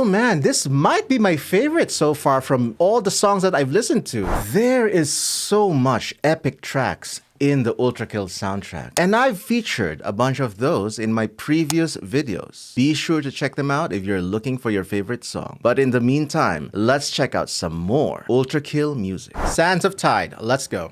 man, this might be my favorite so far from all the songs that I've listened to. There is so much epic tracks in the Ultrakill soundtrack, and I've featured a bunch of those in my previous videos. Be sure to check them out if you're looking for your favorite song. But in the meantime, let's check out some more Ultrakill music. Sands of Tide, let's go.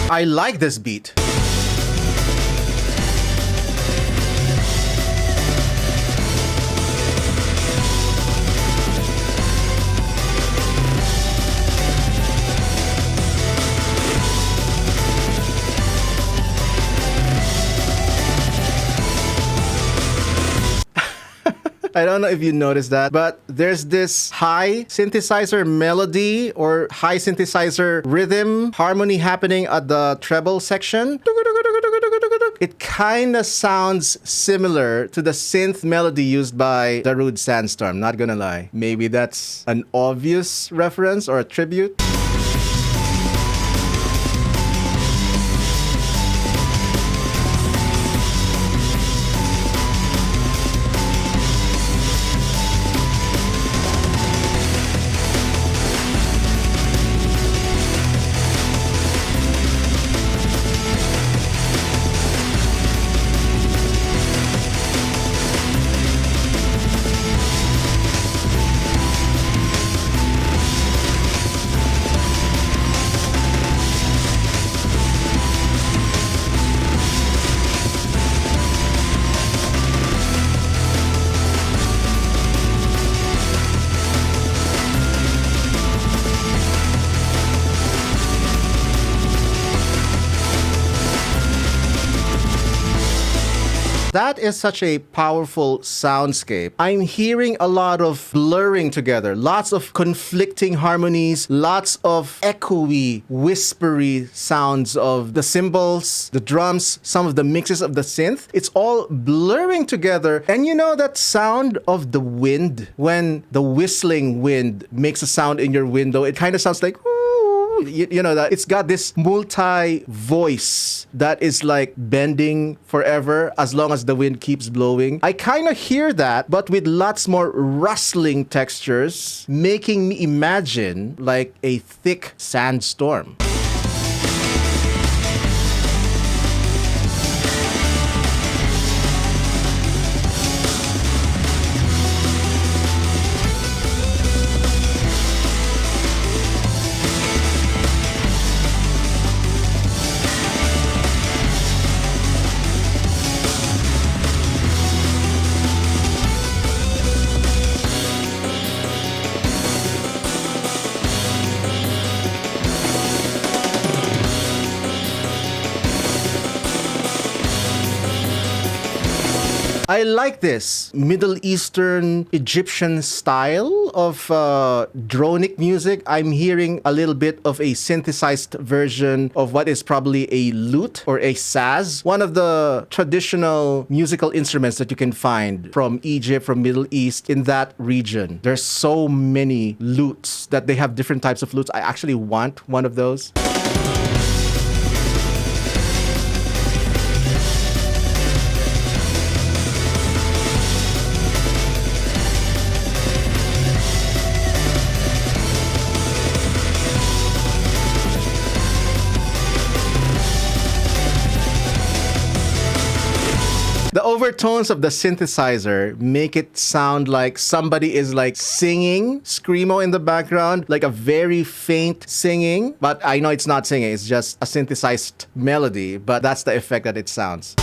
I like this beat. I don't know if you noticed that, but there's this high synthesizer melody or high synthesizer rhythm harmony happening at the treble section. It kind of sounds similar to the synth melody used by Darude Sandstorm, not gonna lie. Maybe that's an obvious reference or a tribute. That is such a powerful soundscape. I'm hearing a lot of blurring together, lots of conflicting harmonies, lots of echoey, whispery sounds of the cymbals, the drums, some of the mixes of the synth. It's all blurring together. And you know that sound of the wind? When the whistling wind makes a sound in your window, it kind of sounds like, you know, that it's got this multi-voice that is like bending forever as long as the wind keeps blowing. I kind of hear that, but with lots more rustling textures, making me imagine like a thick sandstorm. I like this Middle Eastern Egyptian style of dronic music. I'm hearing a little bit of a synthesized version of what is probably a lute or a saz, one of the traditional musical instruments that you can find from Egypt, from Middle East, in that region. There's so many lutes that they have different types of lutes. I actually want one of those. The overtones of the synthesizer make it sound like somebody is like singing screamo in the background, like a very faint singing. But I know it's not singing, it's just a synthesized melody, but that's the effect that it sounds.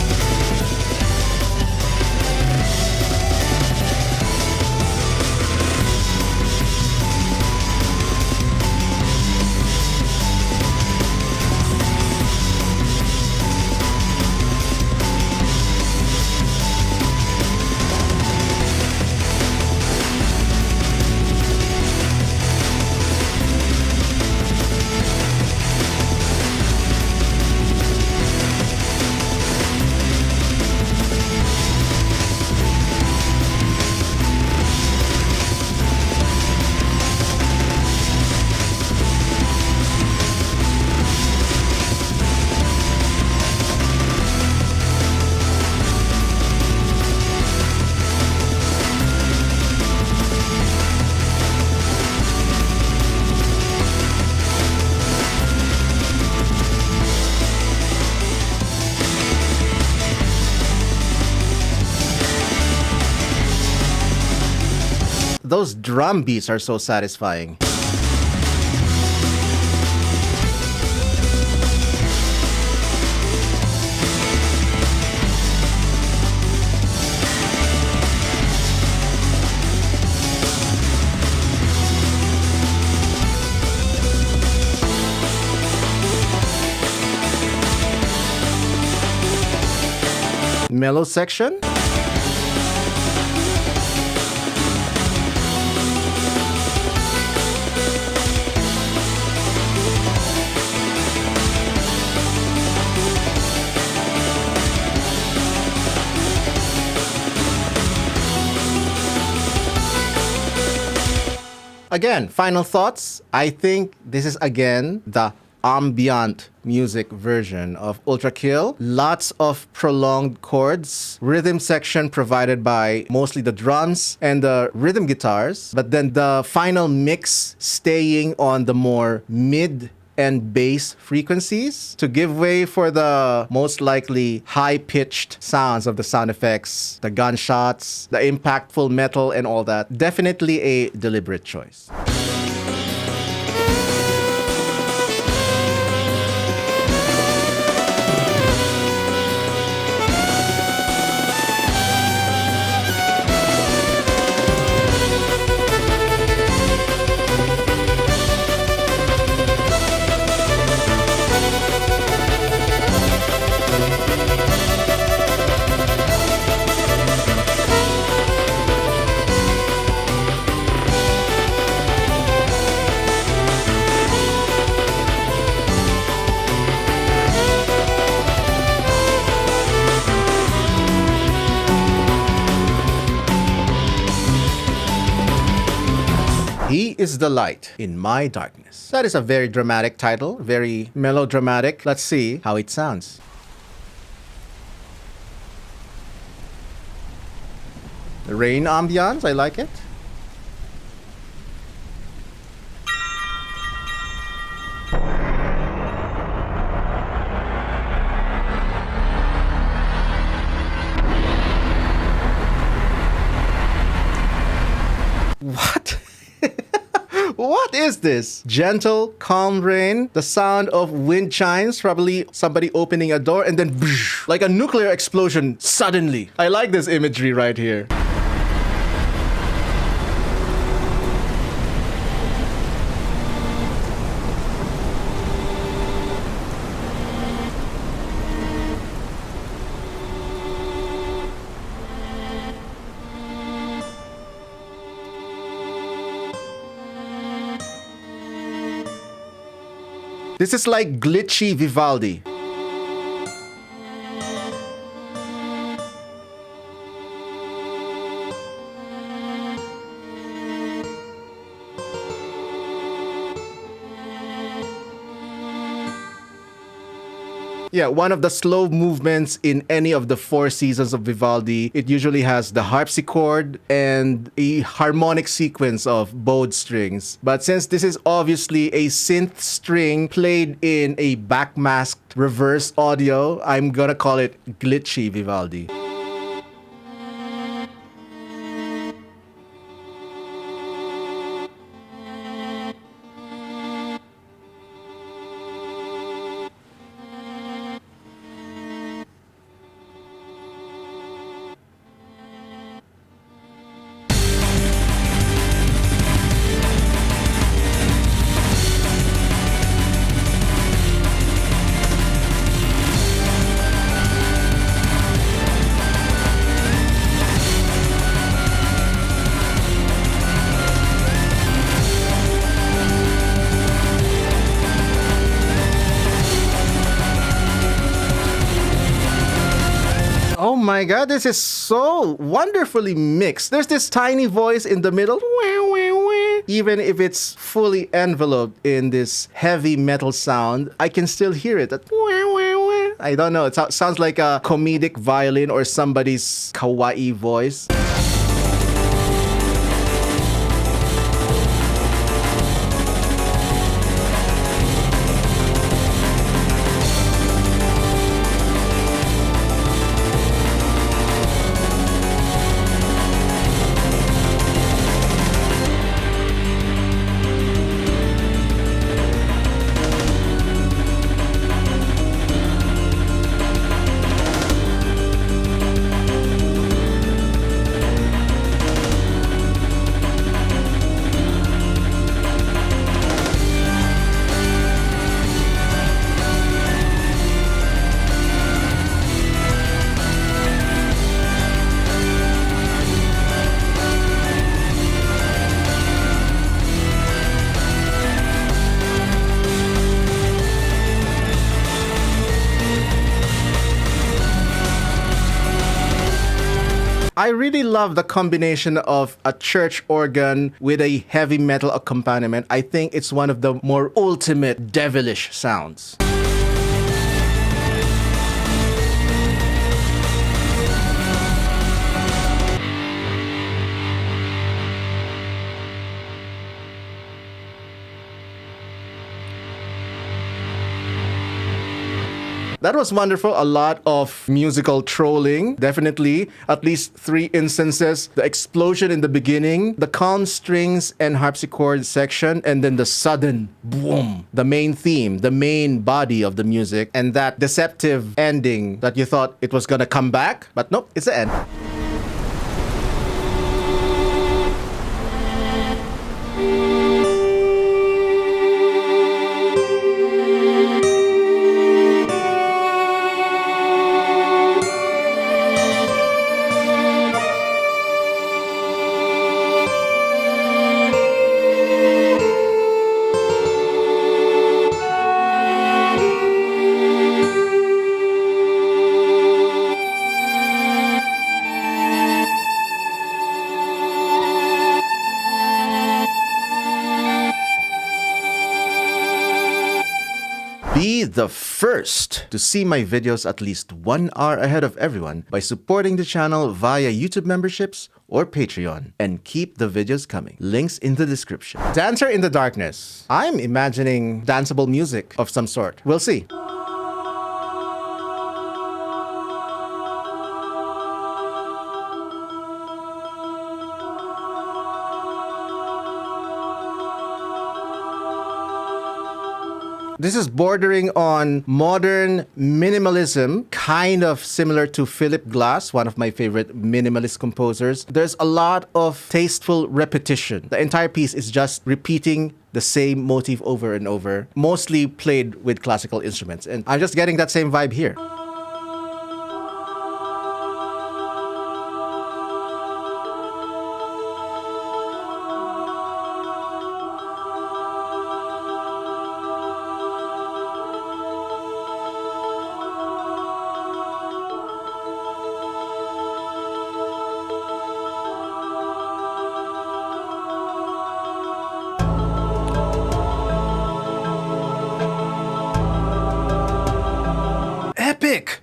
those drum beats are so satisfying. Mellow section. Again, final thoughts. I think this is again the ambient music version of Ultrakill. Lots of prolonged chords, rhythm section provided by mostly the drums and the rhythm guitars, but then the final mix staying on the more mid and bass frequencies to give way for the most likely high-pitched sounds of the sound effects, the gunshots, the impactful metal and all that. Definitely a deliberate choice. He is the light in my darkness. That is a very dramatic title, very melodramatic. Let's see how it sounds. The rain ambiance, I like it. What? What is this? Gentle, calm rain, the sound of wind chimes, probably somebody opening a door, and then like a nuclear explosion suddenly. I like this imagery right here. This is like glitchy Vivaldi. Yeah, one of the slow movements in any of the 4 seasons of Vivaldi, it usually has the harpsichord and a harmonic sequence of bowed strings. But since this is obviously a synth string played in a backmasked reverse audio, I'm gonna call it glitchy Vivaldi. Oh my god, this is so wonderfully mixed. There's this tiny voice in the middle, even if it's fully enveloped in this heavy metal sound, I can still hear it. I don't know, it sounds like a comedic violin or somebody's kawaii voice. I really love the combination of a church organ with a heavy metal accompaniment. I think it's one of the more ultimate devilish sounds. That was wonderful. A lot of musical trolling, definitely. At least 3 instances. The explosion in the beginning, the calm strings and harpsichord section, and then the sudden boom. The main theme, the main body of the music, and that deceptive ending that you thought it was gonna come back, but nope, it's the end. Be the first to see my videos at least 1 hour ahead of everyone by supporting the channel via YouTube memberships or Patreon, and keep the videos coming. Links in the description. Dancer in the Darkness. I'm imagining danceable music of some sort. We'll see. This is bordering on modern minimalism, kind of similar to Philip Glass, one of my favorite minimalist composers. There's a lot of tasteful repetition. The entire piece is just repeating the same motif over and over, mostly played with classical instruments. And I'm just getting that same vibe here. Epic!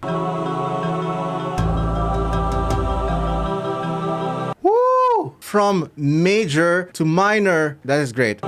Woo! From major to minor, that is great.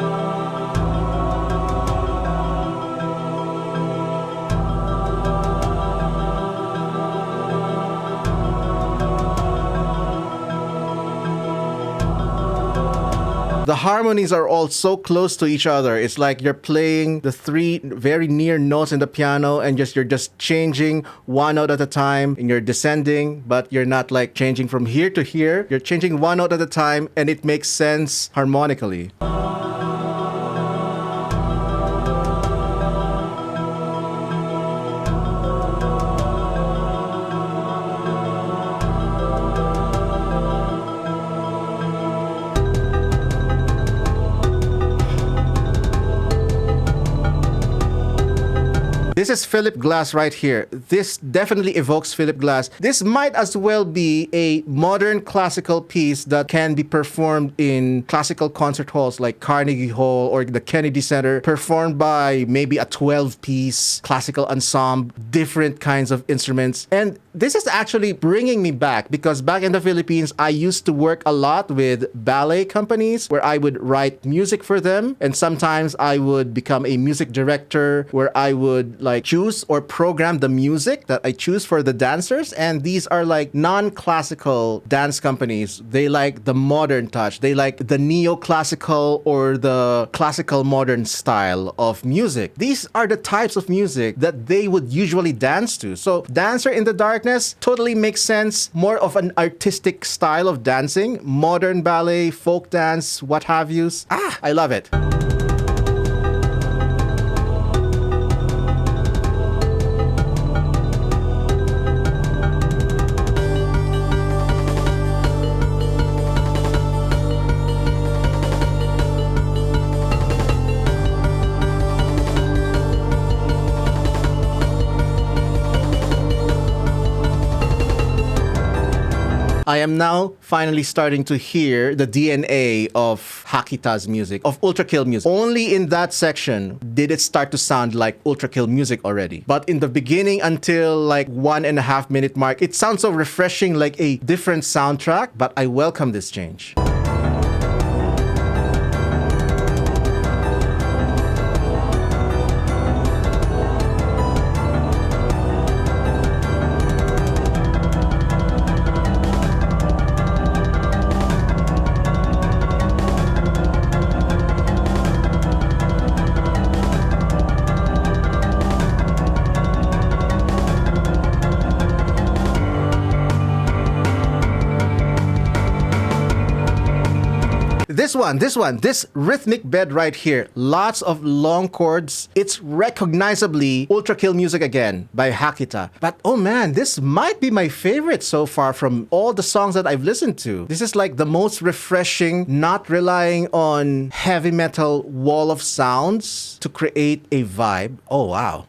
The harmonies are all so close to each other. It's like you're playing the 3 very near notes in the piano and you're just changing one note at a time and you're descending, but you're not like changing from here to here. You're changing one note at a time and it makes sense harmonically. This is Philip Glass right here. This definitely evokes Philip Glass. This might as well be a modern classical piece that can be performed in classical concert halls like Carnegie Hall or the Kennedy Center, performed by maybe a 12-piece classical ensemble, different kinds of instruments. And this is actually bringing me back because back in the Philippines, I used to work a lot with ballet companies where I would write music for them. And sometimes I would become a music director where I would like choose or program the music that I choose for the dancers. And these are like non-classical dance companies. They like the modern touch. They like the neoclassical or the classical modern style of music. These are the types of music that they would usually dance to. So Dancer in the Darkness totally makes sense. More of an artistic style of dancing, modern ballet, folk dance, what have yous. I love it. I am now finally starting to hear the DNA of Hakita's music, of Ultrakill music. Only in that section did it start to sound like Ultrakill music already. But in the beginning until like 1.5 minute mark, it sounds so refreshing, like a different soundtrack, but I welcome this change. This rhythmic bed right here, lots of long chords. It's recognizably Ultrakill music again by Hakita. But oh man, this might be my favorite so far from all the songs that I've listened to. This is like the most refreshing, not relying on heavy metal wall of sounds to create a vibe. Oh wow.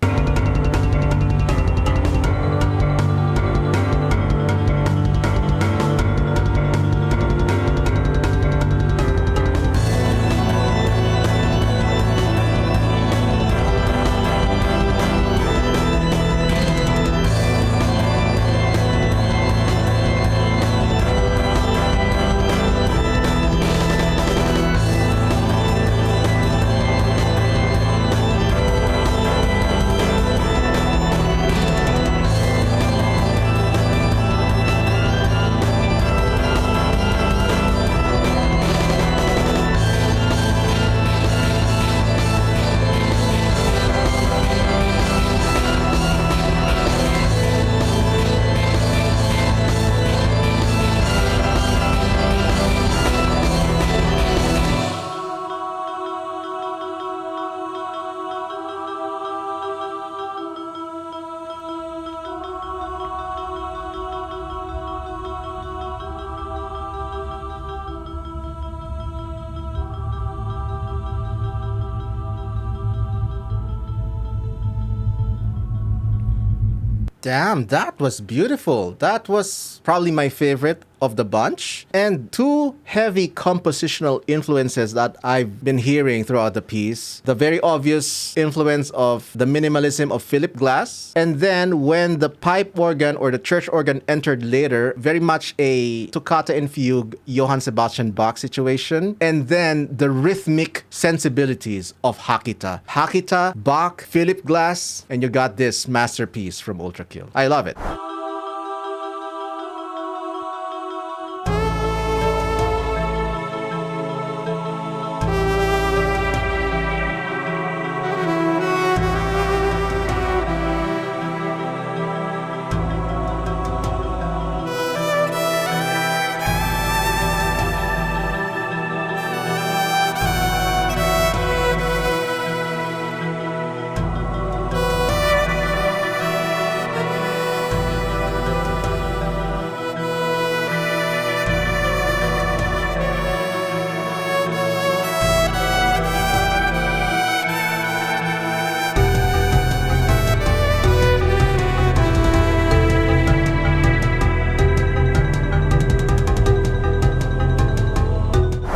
Damn, that was beautiful. That was probably my favorite of the bunch. And two heavy compositional influences that I've been hearing throughout the piece. The very obvious influence of the minimalism of Philip Glass. And then when the pipe organ or the church organ entered later, very much a toccata and fugue Johann Sebastian Bach situation. And then the rhythmic sensibilities of Hakita. Hakita, Bach, Philip Glass, and you got this masterpiece from Ultrakill. I love it.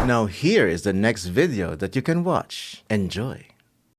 Now here is the next video that you can watch. Enjoy.